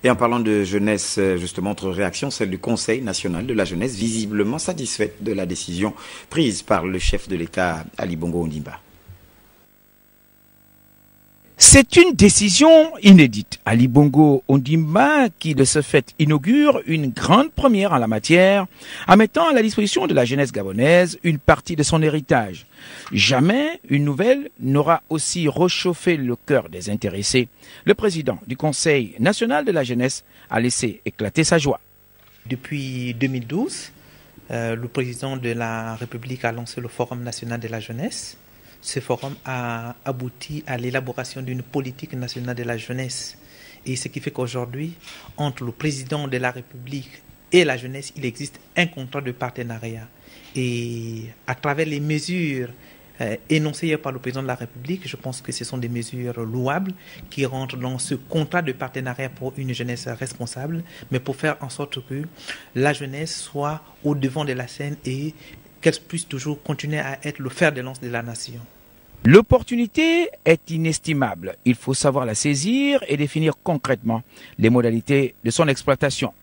Et en parlant de jeunesse, justement, autre réaction, celle du Conseil national de la jeunesse, visiblement satisfaite de la décision prise par le chef de l'État, Ali Bongo Ondimba. C'est une décision inédite. Ali Bongo Ondimba, qui de ce fait inaugure une grande première en la matière, en mettant à la disposition de la jeunesse gabonaise une partie de son héritage. Jamais une nouvelle n'aura aussi réchauffé le cœur des intéressés. Le président du Conseil national de la jeunesse a laissé éclater sa joie. Depuis 2012, le président de la République a lancé le Forum national de la jeunesse. Ce forum a abouti à l'élaboration d'une politique nationale de la jeunesse. Et ce qui fait qu'aujourd'hui, entre le président de la République et la jeunesse, il existe un contrat de partenariat. Et à travers les mesures énoncées par le président de la République, je pense que ce sont des mesures louables qui rentrent dans ce contrat de partenariat pour une jeunesse responsable, mais pour faire en sorte que la jeunesse soit au devant de la scène et qu'elle puisse toujours continuer à être le fer de lance de la nation. L'opportunité est inestimable. Il faut savoir la saisir et définir concrètement les modalités de son exploitation.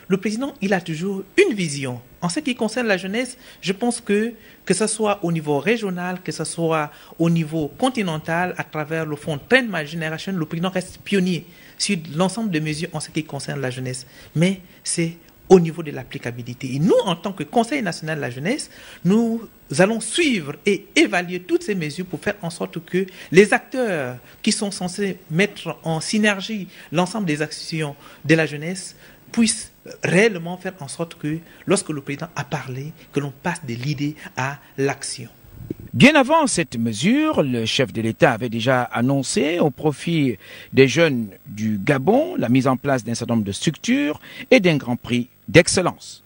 Le président, il a toujours une vision. En ce qui concerne la jeunesse, je pense que ce soit au niveau régional, que ce soit au niveau continental, à travers le fonds Train My Generation, le président reste pionnier sur l'ensemble des mesures en ce qui concerne la jeunesse. Mais c'est au niveau de l'applicabilité. Et nous, en tant que Conseil national de la jeunesse, nous allons suivre et évaluer toutes ces mesures pour faire en sorte que les acteurs qui sont censés mettre en synergie l'ensemble des actions de la jeunesse puissent réellement faire en sorte que, lorsque le président a parlé, que l'on passe de l'idée à l'action. Bien avant cette mesure, le chef de l'État avait déjà annoncé au profit des jeunes du Gabon la mise en place d'un certain nombre de structures et d'un grand prix d'excellence.